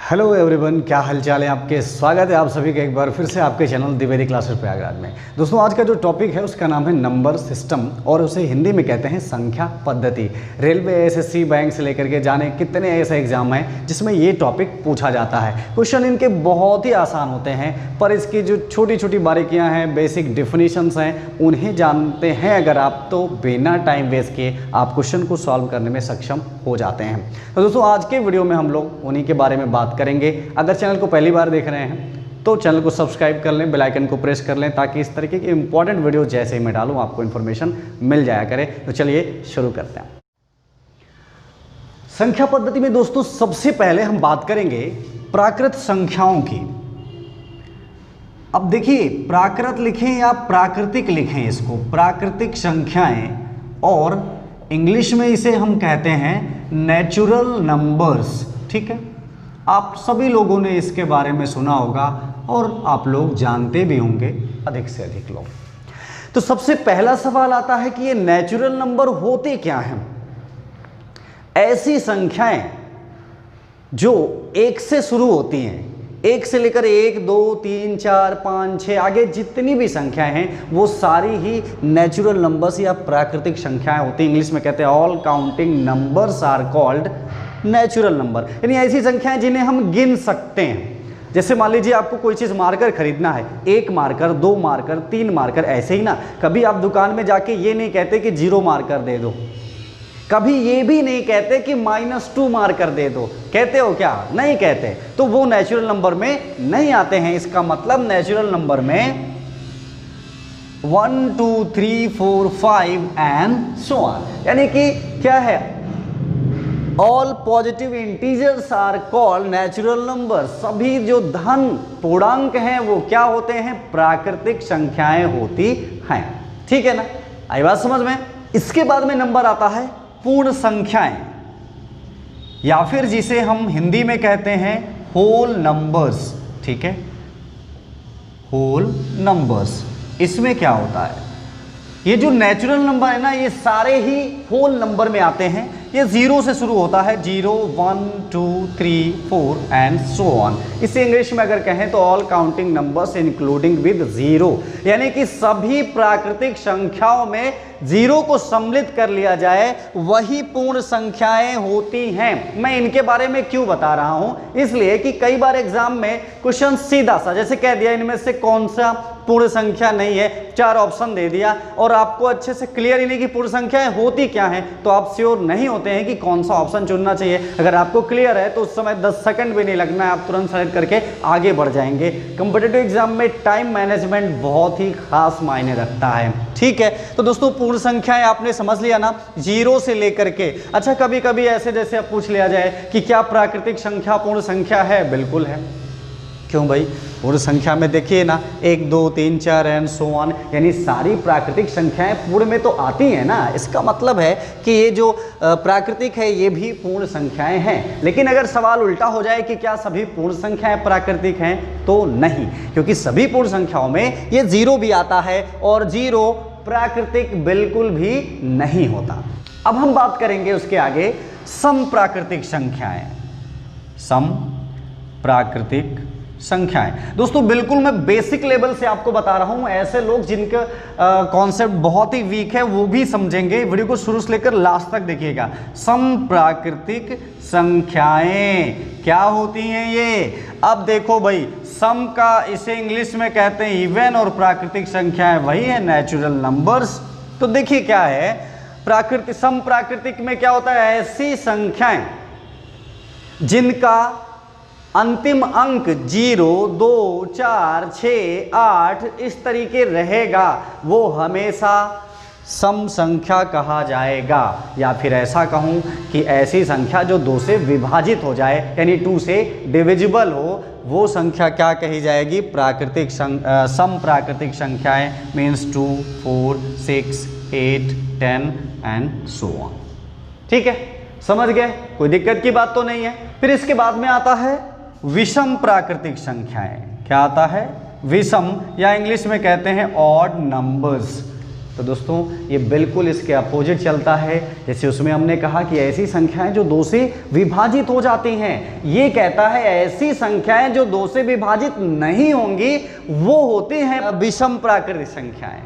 Hello everyone, क्या हालचाल है आपके। स्वागत है आप सभी का एक बार फिर से आपके चैनल द्विवेदी क्लासेस प्रयागराज में। दोस्तों, आज का जो टॉपिक है उसका नाम है नंबर सिस्टम और उसे हिंदी में कहते हैं संख्या पद्धति। रेलवे, एसएससी, बैंक से लेकर के जाने कितने ऐसे एग्जाम हैं जिसमें ये टॉपिक पूछा जाता है। क्वेश्चन इनके बहुत ही आसान होते हैं, पर इसकी जो छोटी छोटी बारीकियाँ हैं, बेसिक डिफिनीशंस हैं, उन्हें जानते हैं अगर आप, तो बिना टाइम वेस्ट किए आप क्वेश्चन को सॉल्व करने में सक्षम हो जाते हैं। तो दोस्तों, आज के वीडियो में हम लोग उन्हीं के बारे में बात करेंगे। अगर चैनल को पहली बार देख रहे हैं तो चैनल को सब्सक्राइब कर लें, बेल आइकन को प्रेस कर लें, ताकि इस तरीके की इंपॉर्टेंट वीडियो जैसे ही मैं डालूं आपको इन्फॉर्मेशन मिल जाया करे। तो चलिए शुरू करते हैं। संख्या पद्धति में दोस्तों सबसे पहले हम बात करेंगे प्राकृत संख्याओं की। अब देखिए, प्राकृत लिखें या प्राकृतिक लिखें, इसको प्राकृतिक संख्याएं, और इंग्लिश में इसे हम कहते हैं नेचुरल नंबर्स। ठीक है, आप सभी लोगों ने इसके बारे में सुना होगा और आप लोग जानते भी होंगे, अधिक से अधिक लोग। तो सबसे पहला सवाल आता है कि ये नेचुरल नंबर होते क्या हैं। ऐसी संख्याएं जो एक से शुरू होती हैं, एक से लेकर 1, 2, 3, 4, 5, 6 आगे जितनी भी संख्याएं हैं वो सारी ही नेचुरल नंबर्स या प्राकृतिक संख्याएं होती हैं। इंग्लिश में कहते हैं all counting numbers are called natural number, यानी ऐसी संख्याएं जिन्हें हम गिन सकते हैं। जैसे मान लीजिए आपको कोई चीज़ मार्कर खरीदना है, 1 मार्कर, 2 मार्कर, 3 मार्कर, ऐसे ही ना। कभी आप दुकान में जाके ये नहीं कहते कि 0 मार्कर दे दो, कभी ये भी नहीं कहते कि -2 मार्कर दे दो। कहते हो क्या? नहीं कहते। तो वो नेचुरल नंबर में नहीं आते हैं। इसका मतलब नेचुरल नंबर में 1, 2, 3, 4, 5 एंड सो ऑन, यानी कि क्या है, all positive integers are called natural number. सभी जो धन पूर्णांक हैं वो क्या होते हैं? प्राकृतिक संख्याएं होती हैं। ठीक है ना, आई बात समझ में। इसके बाद में नंबर आता है पूर्ण संख्याएं, या फिर जिसे हम हिंदी में कहते हैं होल नंबर्स। ठीक है, होल नंबर्स। इसमें क्या होता है, ये जो नेचुरल नंबर है ना, ये सारे ही होल नंबर में आते हैं। ये 0 से शुरू होता है, 0, 1, 2, 3, 4 एंड सो ऑन। इसे इंग्लिश में अगर कहें तो all counting numbers including with 0, यानी कि सभी प्राकृतिक संख्याओं में 0 को सम्मिलित कर लिया जाए, वही पूर्ण संख्याएं होती हैं। मैं इनके बारे में क्यों बता रहा हूं? इसलिए कि कई बार एग्जाम में क्वेश्चन सीधा सा जैसे कह दिया इनमें से कौन सा पूर्ण संख्या नहीं है, 4 ऑप्शन दे दिया और आपको अच्छे से क्लियर ही नहीं कि पूर्ण संख्याएं होती क्या हैं, तो आप श्योर नहीं होते हैं कि कौन सा ऑप्शन चुनना चाहिए। अगर आपको क्लियर है तो उस समय 10 सेकंड भी नहीं लगना है, आप तुरंत सेलेक्ट करके आगे बढ़ जाएंगे। कॉम्पिटिटिव एग्जाम में टाइम मैनेजमेंट बहुत ही खास मायने रखता है। ठीक है, तो दोस्तों पूर्ण संख्याएं आपने समझ लिया ना, 0 से लेकर के। अच्छा, कभी कभी ऐसे जैसे अब पूछ लिया जाए कि क्या प्राकृतिक संख्या पूर्ण संख्या है? बिल्कुल है। क्यों भाई? पूर्ण संख्या में देखिए ना, 1, 2, 3, 4 एंड सो ऑन, यानी सारी प्राकृतिक संख्याएं पूर्ण में तो आती हैं ना। इसका मतलब है कि ये जो प्राकृतिक है ये भी पूर्ण संख्याएं हैं। लेकिन अगर सवाल उल्टा हो जाए कि क्या सभी पूर्ण संख्याएं प्राकृतिक हैं, तो नहीं, क्योंकि सभी पूर्ण संख्याओं में ये 0 भी आता है और 0 प्राकृतिक बिल्कुल भी नहीं होता। अब हम बात करेंगे उसके आगे सम प्राकृतिक संख्याएं। सम प्राकृतिक संख्याएं दोस्तों बिल्कुल मैं बेसिक लेवल से आपको बता रहा हूं। ऐसे लोग जिनका कॉन्सेप्ट बहुत ही वीक है वो भी समझेंगे। वीडियो को शुरू से लेकर लास्ट तक देखिएगा। सम प्राकृतिक संख्याएं क्या होती हैं ये? अब देखो भाई, सम का इसे इंग्लिश में कहते हैं इवन, और प्राकृतिक संख्याएं वही है नेचुरल नंबर्स। तो देखिए क्या है, प्राकृतिक सम प्राकृतिक में क्या होता है, ऐसी संख्याएं जिनका अंतिम अंक 0, 2, 4, 6, 8 इस तरीके रहेगा, वो हमेशा सम संख्या कहा जाएगा। या फिर ऐसा कहूं कि ऐसी संख्या जो 2 से विभाजित हो जाए, यानी 2 से डिविजिबल हो, वो संख्या क्या कही जाएगी? प्राकृतिक सम प्राकृतिक संख्याएं मीन्स 2, 4, 6, 8, 10 एंड सो ऑन। ठीक है, समझ गए? कोई दिक्कत की बात तो नहीं है। फिर इसके बाद में आता है विषम प्राकृतिक संख्याएं। क्या आता है? विषम, या इंग्लिश में कहते हैं ऑड नंबर्स। तो दोस्तों ये बिल्कुल इसके अपोजिट चलता है। जैसे उसमें हमने कहा कि ऐसी संख्याएं जो 2 से विभाजित हो जाती हैं, ये कहता है ऐसी संख्याएं जो 2 से विभाजित नहीं होंगी वो होती हैं विषम प्राकृतिक संख्याएं।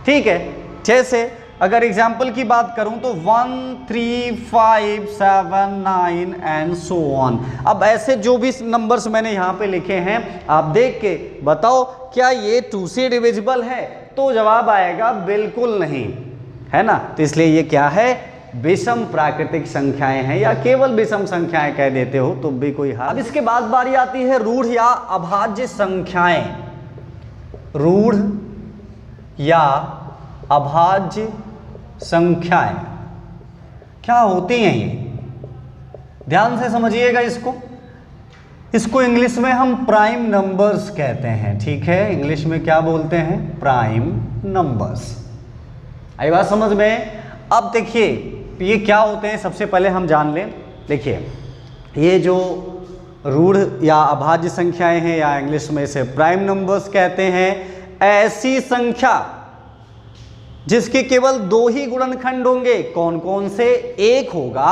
ठीक है, जैसे अगर एग्जाम्पल की बात करूं तो 1, 3, 5, 7, 9 एंड सो ऑन। अब ऐसे जो भी नंबर्स मैंने यहाँ पे लिखे हैं आप देख के बताओ क्या ये 2 से डिविजिबल है, तो जवाब आएगा बिल्कुल नहीं, है ना। तो इसलिए ये क्या है, विषम प्राकृतिक संख्याएं हैं या केवल विषम संख्याएं कह देते हो तो भी कोई हाल। अब इसके बाद बारी आती है रूढ़ या अभाज्य संख्याएं। रूढ़ या अभाज्य संख्याएं क्या होती हैं, ये ध्यान से समझिएगा इसको इंग्लिश में हम प्राइम नंबर्स कहते हैं। ठीक है, इंग्लिश में क्या बोलते हैं, प्राइम नंबर्स। आई बात समझ में। अब देखिए ये क्या होते हैं, सबसे पहले हम जान लें। देखिए ये जो रूढ़ या अभाज्य संख्याएं हैं या इंग्लिश में इसे प्राइम नंबर्स कहते हैं, ऐसी संख्या जिसके केवल 2 ही गुणनखंड होंगे। कौन कौन से, एक होगा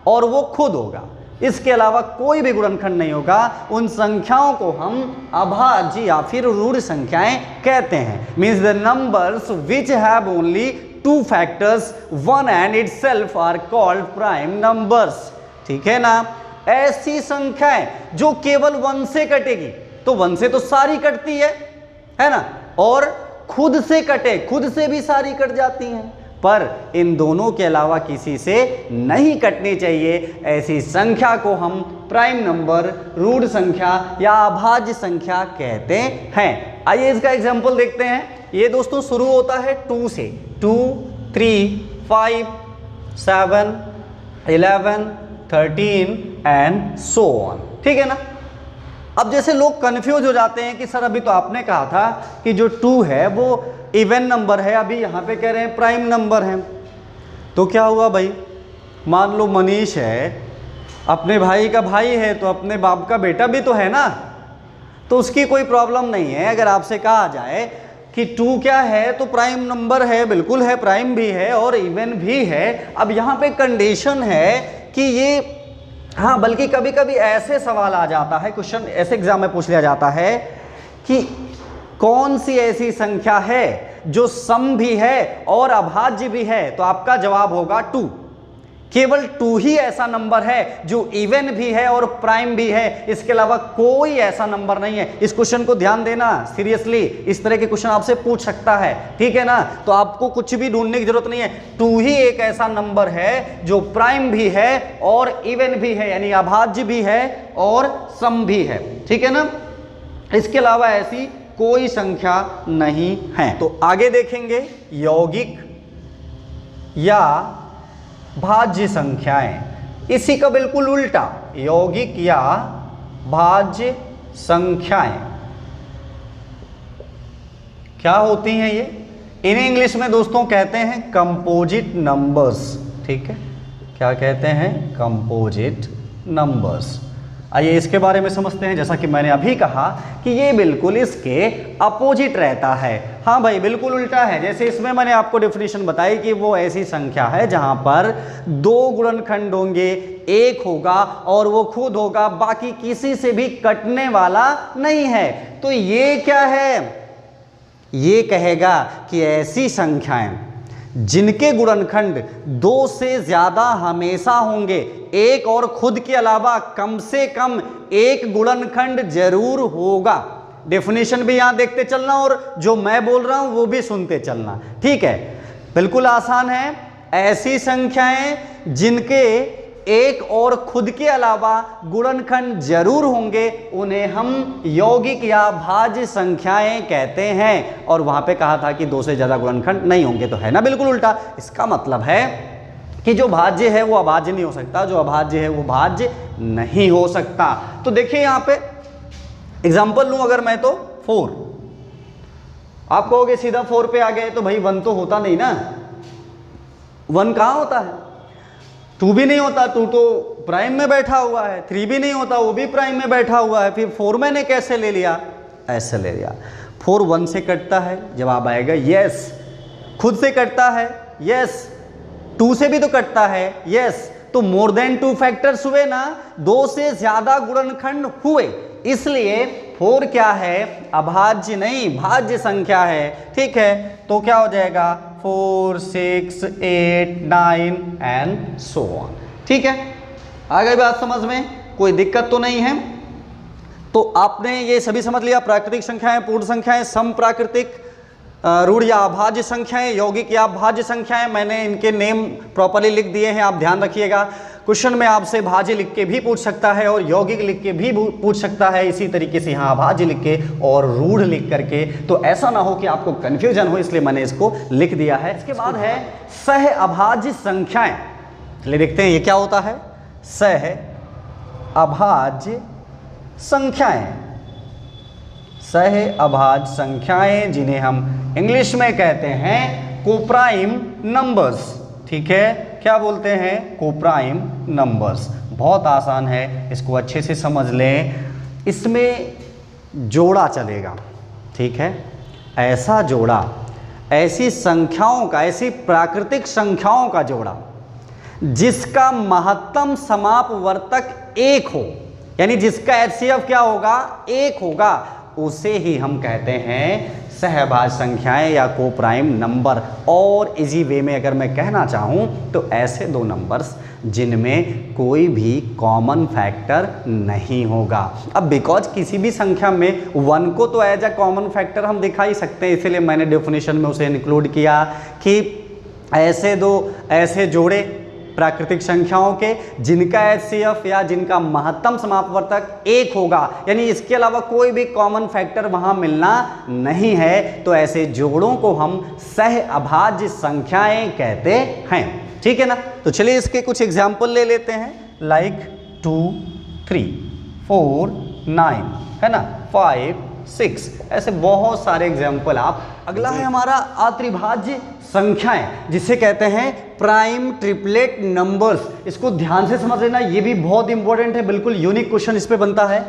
और वो खुद होगा, इसके अलावा कोई भी गुणनखंड नहीं होगा। उन संख्याओं को हम अभाज्य या फिर रूढ़ संख्याएं कहते हैं। Means the numbers which have only 2 factors 1 and itself are called prime numbers. ठीक है ना, ऐसी संख्याएं जो केवल 1 से कटेगी, तो 1 से तो सारी कटती है ना, और खुद से कटे, खुद से भी सारी कट जाती हैं, पर इन दोनों के अलावा किसी से नहीं कटनी चाहिए। ऐसी संख्या को हम प्राइम नंबर, रूढ़ संख्या या अभाज्य संख्या कहते हैं। आइए इसका एग्जांपल देखते हैं। ये दोस्तों शुरू होता है 2 से, 2, 3, 5, 7, 11, 13 एंड सो ऑन। ठीक है ना। अब जैसे लोग कंफ्यूज हो जाते हैं कि सर अभी तो आपने कहा था कि जो 2 है वो इवन नंबर है, अभी यहाँ पे कह रहे हैं प्राइम नंबर है, तो क्या हुआ भाई। मान लो मनीष है, अपने भाई का भाई है तो अपने बाप का बेटा भी तो है ना, तो उसकी कोई प्रॉब्लम नहीं है। अगर आपसे कहा जाए कि 2 क्या है, तो प्राइम नंबर है, बिल्कुल है, प्राइम भी है और इवन भी है। अब यहाँ पे कंडीशन है कि ये, हाँ बल्कि कभी कभी ऐसे सवाल आ जाता है, क्वेश्चन ऐसे एग्जाम में पूछ लिया जाता है कि कौन सी ऐसी संख्या है जो सम भी है और अभाज्य भी है, तो आपका जवाब होगा 2। केवल 2 ही ऐसा नंबर है जो इवन भी है और प्राइम भी है, इसके अलावा कोई ऐसा नंबर नहीं है। इस क्वेश्चन को ध्यान देना सीरियसली, इस तरह के क्वेश्चन आपसे पूछ सकता है। ठीक है ना, तो आपको कुछ भी ढूंढने की जरूरत नहीं है। 2 ही एक ऐसा नंबर है जो प्राइम भी है और इवन भी है, यानी अभाज्य भी है और सम भी है। ठीक है ना, इसके अलावा ऐसी कोई संख्या नहीं है। तो आगे देखेंगे यौगिक या भाज्य संख्याएं, इसी का बिल्कुल उल्टा, यौगिक या भाज्य संख्याएं क्या होती हैं ये। इन्हें इंग्लिश में दोस्तों कहते हैं कंपोजिट नंबर्स। ठीक है, क्या कहते हैं, कंपोजिट नंबर्स। आइए इसके बारे में समझते हैं। जैसा कि मैंने अभी कहा कि ये बिल्कुल इसके अपोजिट रहता है। हाँ भाई बिल्कुल उल्टा है। जैसे इसमें मैंने आपको डेफिनेशन बताई कि वो ऐसी संख्या है जहां पर 2 गुणनखंड होंगे, एक होगा और वो खुद होगा, बाकी किसी से भी कटने वाला नहीं है। तो ये क्या है, ये कहेगा कि ऐसी संख्याएं जिनके गुणनखंड 2 से ज्यादा हमेशा होंगे, एक और खुद के अलावा कम से कम एक गुणनखंड जरूर होगा। डेफिनेशन भी यहां देखते चलना और जो मैं बोल रहा हूं वो भी सुनते चलना। ठीक है, बिल्कुल आसान है। ऐसी संख्याएं जिनके एक और खुद के अलावा गुणनखंड जरूर होंगे उन्हें हम यौगिक या भाज्य संख्याएं कहते हैं। और वहां पे कहा था कि 2 से ज्यादा गुणनखंड नहीं होंगे, तो है ना बिल्कुल उल्टा। इसका मतलब है कि जो भाज्य है वो अभाज्य नहीं हो सकता, जो अभाज्य है वो भाज्य नहीं हो सकता। तो देखिए यहां पे एग्जाम्पल लूं अगर मैं, तो 4, आप कहोगे सीधा 4 पे आ गए तो भाई 1 तो होता नहीं ना, 1 कहां होता है, 2 भी नहीं होता, 2 तो प्राइम में बैठा हुआ है, 3 भी नहीं होता, वो भी प्राइम में बैठा हुआ है, फिर 4 मैंने कैसे ले लिया, ऐसे ले लिया। 4 1 से कटता है, जवाब आएगा यस। खुद से कटता है, यस। 2 से भी तो कटता है, यस। तो मोर देन 2 फैक्टर्स हुए ना, 2 से ज्यादा गुणनखंड हुए, इसलिए 4 क्या है, अभाज्य नहीं भाज्य संख्या है। ठीक है, तो क्या हो जाएगा 4, 6, 8, 9 एंड सो ऑन। ठीक है, आ गई बात समझ में, कोई दिक्कत तो नहीं है। तो आपने ये सभी समझ लिया, प्राकृतिक संख्याएं, पूर्ण संख्याएं, सम प्राकृतिक, रूढ़ या अभाज्य संख्याएं, यौगिक या भाज्य संख्याएं। मैंने इनके नेम प्रॉपर्ली लिख दिए हैं, आप ध्यान रखिएगा। क्वेश्चन में आपसे भाज्य लिख के भी पूछ सकता है और यौगिक लिख के भी पूछ सकता है, इसी तरीके से यहाँ भाज्य लिख के और रूढ़ लिख करके। तो ऐसा ना हो कि आपको कंफ्यूजन हो, इसलिए मैंने इसको लिख दिया है। इसके बाद है सह अभाज्य संख्याएं। चलिए देखते हैं ये क्या होता है, सह अभाज्य संख्याएं। सह अभाज्य संख्याएं जिन्हें हम इंग्लिश में कहते हैं कोप्राइम नंबर्स। ठीक है, क्या बोलते हैं, कोप्राइम नंबर्स। बहुत आसान है, इसको अच्छे से समझ लें। इसमें जोड़ा चलेगा, ठीक है, ऐसा जोड़ा, ऐसी संख्याओं का, ऐसी प्राकृतिक संख्याओं का जोड़ा जिसका महत्तम समापवर्तक 1 हो, यानी जिसका HCF क्या होगा, 1 होगा, उसे ही हम कहते हैं सहभाज्य संख्याएं या कोप्राइम नंबर। और इजी वे में अगर मैं कहना चाहूं तो ऐसे 2 नंबर्स जिनमें कोई भी कॉमन फैक्टर नहीं होगा। अब बिकॉज किसी भी संख्या में 1 को तो एज अ कॉमन फैक्टर हम दिखा ही सकते हैं, इसीलिए मैंने डेफिनेशन में उसे इंक्लूड किया कि ऐसे जोड़े प्राकृतिक संख्याओं के जिनका HCF या जिनका महत्तम समापवर्तक 1 होगा, यानी इसके अलावा कोई भी कॉमन फैक्टर वहां मिलना नहीं है, तो ऐसे जोड़ों को हम सह अभाज्य संख्याएं कहते हैं। ठीक है ना, तो चलिए इसके कुछ एग्जाम्पल ले लेते हैं, लाइक 2, 3, 4, 9, है ना, 5, 6, ऐसे बहुत सारे एग्जाम्पल आप। अगला है हमारा अत्रिभाज्य संख्याएं, जिसे कहते हैं प्राइम ट्रिपलेट नंबर्स। इसको ध्यान से समझ लेना, ये भी बहुत इंपॉर्टेंट है, बिल्कुल यूनिक क्वेश्चन इस पे बनता है।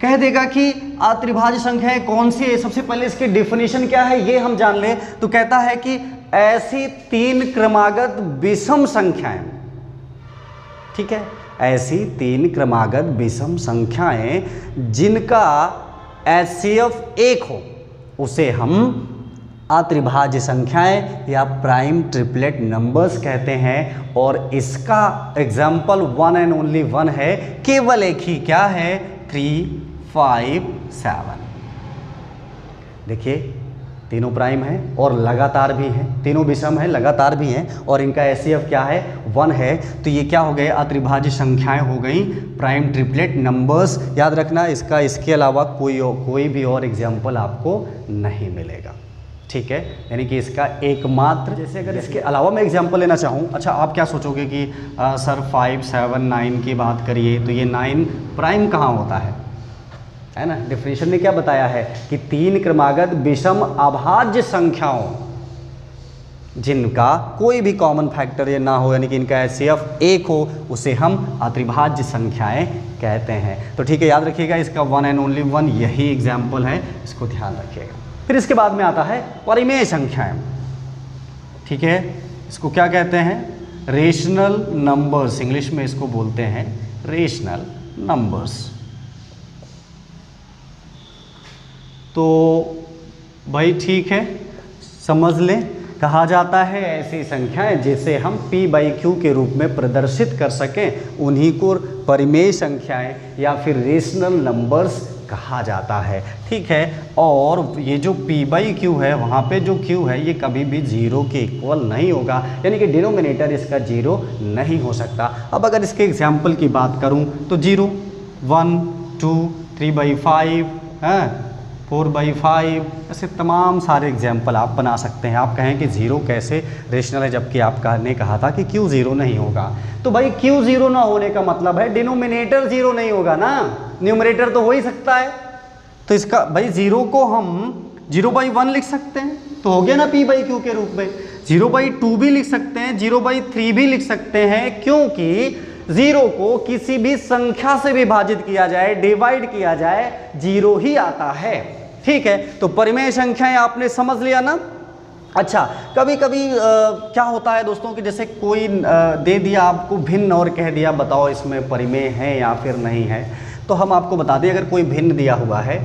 कह देगा कि अत्रिभाज्य संख्याएं कौन सी है, सबसे पहले इसकी डेफिनेशन क्या है ये हम जान लें। तो कहता है कि ऐसी 3 क्रमागत विषम संख्याएं, ठीक है, ऐसी 3 क्रमागत विषम संख्याएं जिनका HCF 1 हो, उसे हम अत्रिभाज्य संख्याएं या प्राइम ट्रिपलेट नंबर्स कहते हैं। और इसका एग्जाम्पल 1 एंड ओनली 1 है, केवल एक ही, क्या है, 3, 5, 7। देखिए तीनों प्राइम है और लगातार भी हैं, तीनों विषम है, लगातार भी हैं, और इनका HCF क्या है, 1 है। तो ये क्या हो गए, अत्रिभाज्य संख्याएं हो गई, प्राइम ट्रिपलेट नंबर्स। याद रखना, इसके अलावा कोई भी और एग्जाम्पल आपको नहीं मिलेगा। ठीक है, यानी कि इसका एकमात्र, जैसे अगर इसके अलावा मैं एग्जांपल लेना चाहूँ, अच्छा आप क्या सोचोगे कि सर 5, 7, 9 की बात करिए तो ये 9 प्राइम कहाँ होता है ना। डेफिनेशन ने क्या बताया है कि 3 क्रमागत विषम अभाज्य संख्याओं जिनका कोई भी कॉमन फैक्टर ये ना हो, यानी कि इनका HCF 1 हो, उसे हम अत्रिभाज्य संख्याएं कहते हैं। तो ठीक है, याद रखिएगा, इसका 1 एंड ओनली 1 यही एग्जाम्पल है, इसको ध्यान रखिएगा। फिर इसके बाद में आता है परिमेय संख्याएं। ठीक है, इसको क्या कहते हैं, रेशनल नंबर्स, इंग्लिश में इसको बोलते हैं रेशनल नंबर्स। तो भाई ठीक है, समझ लें, कहा जाता है ऐसी संख्याएं जिसे हम P/Q के रूप में प्रदर्शित कर सकें, उन्हीं को परिमेय संख्याएं या फिर रेशनल नंबर्स कहा जाता है। ठीक है, और ये जो P/Q है, वहाँ पे जो Q है ये कभी भी 0 के इक्वल नहीं होगा, यानी कि डिनोमिनेटर इसका 0 नहीं हो सकता। अब अगर इसके एग्जाम्पल की बात करूँ तो 0, 1, 2, 3/5, 4/5, ऐसे तमाम सारे एग्जाम्पल आप बना सकते हैं। आप कहें कि 0 कैसे रेशनल है, जबकि आपने कहा था कि Q 0 नहीं होगा। तो भाई Q 0 ना होने का मतलब है डिनोमिनेटर 0 नहीं होगा ना, न्यूमरेटर तो हो ही सकता है। तो इसका भाई 0 को हम 0/1 लिख सकते हैं, तो हो गया ना P/Q के रूप में। 0/2 भी लिख सकते हैं, 0/3 भी लिख सकते हैं, क्योंकि 0 को किसी भी संख्या से विभाजित किया जाए, डिवाइड किया जाए, 0 ही आता है। ठीक है, तो परिमेय संख्याएं आपने समझ लिया ना। अच्छा, कभी कभी क्या होता है दोस्तों कि जैसे कोई दे दिया आपको भिन्न और कह दिया बताओ इसमें परिमेय है या फिर नहीं है। तो हम आपको बता दें, अगर कोई भिन्न दिया हुआ है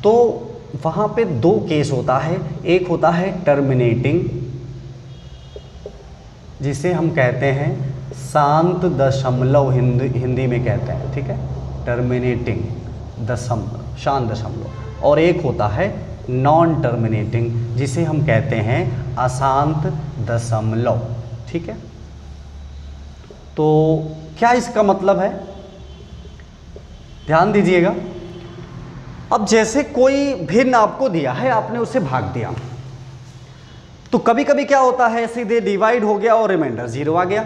तो वहाँ पे दो केस होता है। एक होता है टर्मिनेटिंग, जिसे हम कहते हैं शांत दशमलव, हिंदी में कहते हैं, ठीक है, टर्मिनेटिंग दशमलव, शांत दशमलव। और एक होता है नॉन टर्मिनेटिंग, जिसे हम कहते हैं अशांत दशमलव, ठीक है। तो क्या इसका मतलब है, ध्यान दीजिएगा। अब जैसे कोई भिन्न आपको दिया है, आपने उसे भाग दिया, तो कभी कभी क्या होता है, सीधे डिवाइड हो गया और रिमाइंडर 0 आ गया,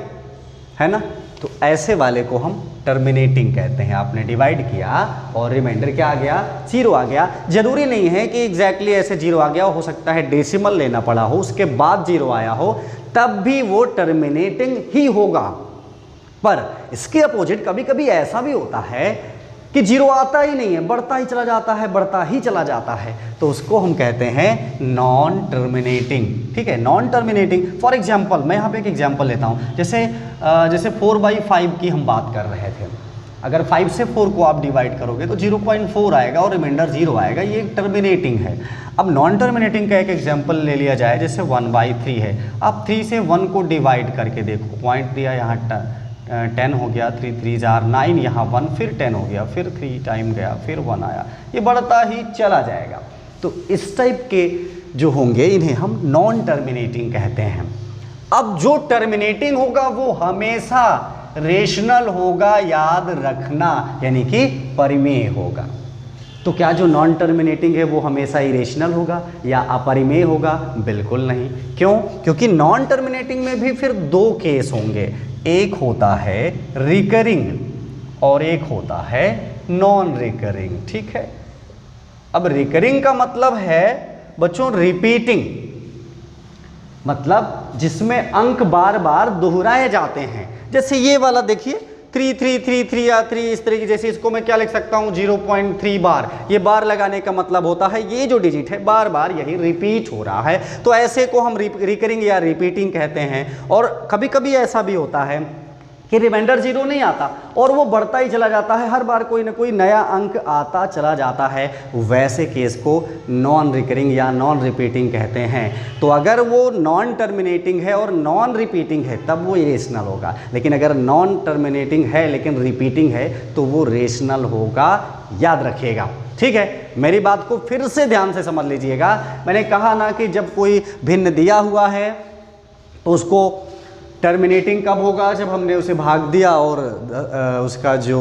है ना। तो ऐसे वाले को हम टर्मिनेटिंग कहते हैं। आपने डिवाइड किया और रिमाइंडर क्या आ गया, 0 आ गया। जरूरी नहीं है कि एग्जैक्टली ऐसे 0 आ गया हो सकता है डेसिमल लेना पड़ा हो, उसके बाद 0 आया हो, तब भी वो टर्मिनेटिंग ही होगा। पर इसके अपोजिट कभी कभी ऐसा भी होता है कि 0 आता ही नहीं है, बढ़ता ही चला जाता है, बढ़ता ही चला जाता है, तो उसको हम कहते हैं नॉन टर्मिनेटिंग, ठीक है, नॉन टर्मिनेटिंग। फॉर एग्जांपल, मैं यहाँ पे एक एग्जांपल लेता हूँ। जैसे 4/5 की हम बात कर रहे थे। अगर 5 से 4 को आप डिवाइड करोगे तो 0.4 आएगा और रिमाइंडर 0 आएगा, ये टर्मिनेटिंग है। अब नॉन टर्मिनेटिंग का एक एग्जाम्पल ले लिया जाए, जैसे 1/3 है। आप 3 से 1 को डिवाइड करके देखो, पॉइंट दिया यहाँ 10 हो गया, 3 3 जार 9, यहाँ 1, फिर 10 हो गया, फिर 3 टाइम गया, फिर 1 आया, ये बढ़ता ही चला जाएगा। तो इस टाइप के जो होंगे इन्हें हम नॉन टर्मिनेटिंग कहते हैं। अब जो टर्मिनेटिंग होगा वो हमेशा रेशनल होगा, याद रखना, यानी कि परिमेय होगा। तो क्या जो नॉन टर्मिनेटिंग है वो हमेशा इरेशनल होगा या अपरिमेय होगा? बिल्कुल नहीं। क्यों? क्योंकि नॉन टर्मिनेटिंग में भी फिर दो केस होंगे, एक होता है रिकरिंग और एक होता है नॉन रिकरिंग, ठीक है। अब रिकरिंग का मतलब है बच्चों रिपीटिंग, मतलब जिसमें अंक बार बार दोहराए जाते हैं। जैसे ये वाला देखिए 3 3 3 3 या 3, इस तरीके, जैसे इसको मैं क्या लिख सकता हूँ 0.3 बार। ये बार लगाने का मतलब होता है ये जो डिजिट है बार बार यही रिपीट हो रहा है, तो ऐसे को हम रिकरिंग या रिपीटिंग कहते हैं। और कभी कभी ऐसा भी होता है कि रिमाइंडर 0 नहीं आता और वो बढ़ता ही चला जाता है, हर बार कोई ना कोई नया अंक आता चला जाता है, वैसे केस को नॉन रिकरिंग या नॉन रिपीटिंग कहते हैं। तो अगर वो नॉन टर्मिनेटिंग है और नॉन रिपीटिंग है तब वो इरेशनल होगा, लेकिन अगर नॉन टर्मिनेटिंग है लेकिन रिपीटिंग है तो वो रेशनल होगा, याद रखिएगा, ठीक है। मेरी बात को फिर से ध्यान से समझ लीजिएगा। मैंने कहा ना कि जब कोई भिन्न दिया हुआ है तो उसको टर्मिनेटिंग कब होगा, जब हमने उसे भाग दिया और उसका जो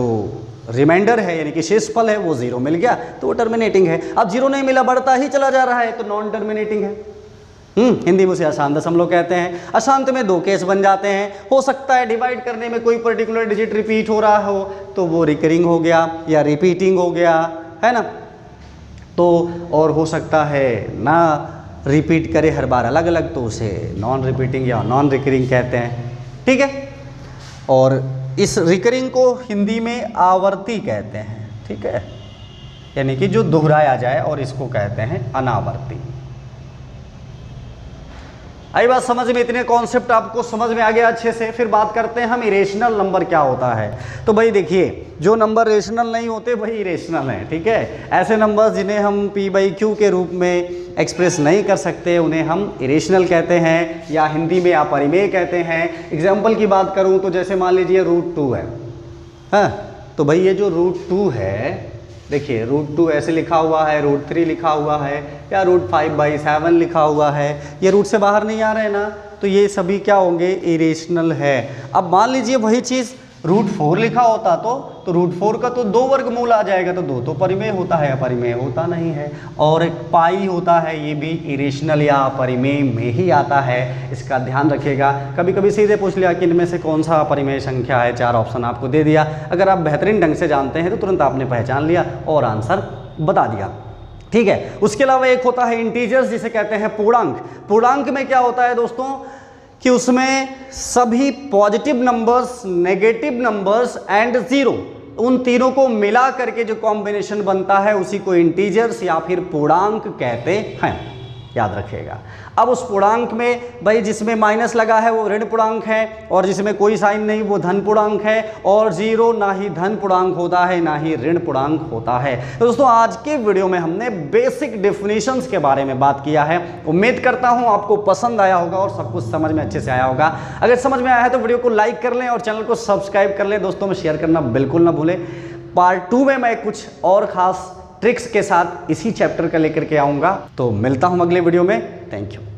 रिमाइंडर है यानी कि शेषफल है वो 0 मिल गया तो वो टर्मिनेटिंग है। अब 0 नहीं मिला, बढ़ता ही चला जा रहा है तो नॉन टर्मिनेटिंग है। हिंदी में उसे अशांत दशमलव कहते हैं। अशांत में दो केस बन जाते हैं, हो सकता है डिवाइड करने में कोई पर्टिकुलर डिजिट रिपीट हो रहा हो तो वो रिकरिंग हो गया या रिपीटिंग हो गया, है ना। तो और हो सकता है ना रिपीट करे हर बार अलग अलग, तो उसे नॉन रिपीटिंग या नॉन रिकरिंग कहते हैं, ठीक है। और इस रिकरिंग को हिंदी में आवर्ती कहते हैं, ठीक है, यानी कि जो दोहराया जाए, और इसको कहते हैं अनावर्ती। आई बात समझ में? इतने कॉन्सेप्ट आपको समझ में आ गया अच्छे से। फिर बात करते हैं हम इरेशनल नंबर क्या होता है। तो भाई देखिए, जो नंबर रेशनल नहीं होते वही इरेशनल हैं, ठीक है। ऐसे नंबर्स जिन्हें हम p/q के रूप में एक्सप्रेस नहीं कर सकते उन्हें हम इरेशनल कहते हैं या हिंदी में अपरिमेय कहते हैं। एग्जाम्पल की बात करूं तो जैसे मान लीजिए √2 है, हाँ, तो भाई ये जो √2 है, देखिए √2 ऐसे लिखा हुआ है, √3 लिखा हुआ है या √5/7 लिखा हुआ है, ये रूट से बाहर नहीं आ रहे ना, तो ये सभी क्या होंगे, इरेशनल है। अब मान लीजिए वही चीज़ √4 लिखा होता तो √4 का तो 2 वर्गमूल आ जाएगा, तो 2 तो परिमेय होता है, अपरिमेय होता नहीं है। और एक पाई होता है, ये भी इरेशनल या अपरिमेय में ही आता है, इसका ध्यान रखिएगा। कभी कभी सीधे पूछ लिया कि इनमें से कौन सा अपरिमेय संख्या है, 4 ऑप्शन आपको दे दिया। अगर आप बेहतरीन ढंग से जानते हैं तो तुरंत आपने पहचान लिया और आंसर बता दिया, ठीक है। उसके अलावा एक होता है इंटीजर्स, जिसे कहते हैं पूर्णांक। पूर्णांक में क्या होता है दोस्तों कि उसमें सभी positive numbers, negative numbers and 0, उन तीनों को मिला करके जो कॉम्बिनेशन बनता है उसी को इंटीजर्स या फिर पूर्णांक कहते हैं। याद रखिएगा। अब उस पूर्णांक में भाई जिसमें माइनस लगा है वो ऋण पूर्णांक है, और जिसमें कोई साइन नहीं वो धन पूर्णांक है, और जीरो ना ही धन पूर्णांक होता है ना ही ऋण पूर्णांक होता है। तो दोस्तों आज के वीडियो में हमने बेसिक डेफिनेशंस के बारे में बात किया है। उम्मीद करता हूं आपको पसंद आया होगा और सब कुछ समझ में अच्छे से आया होगा। अगर समझ में आया है तो वीडियो को लाइक कर लें और चैनल को सब्सक्राइब कर लें, दोस्तों में शेयर करना बिल्कुल ना भूलें। पार्ट 2 में मैं कुछ और खास ट्रिक्स के साथ इसी चैप्टर का लेकर के आऊंगा। तो मिलता हूं अगले वीडियो में। Thank you.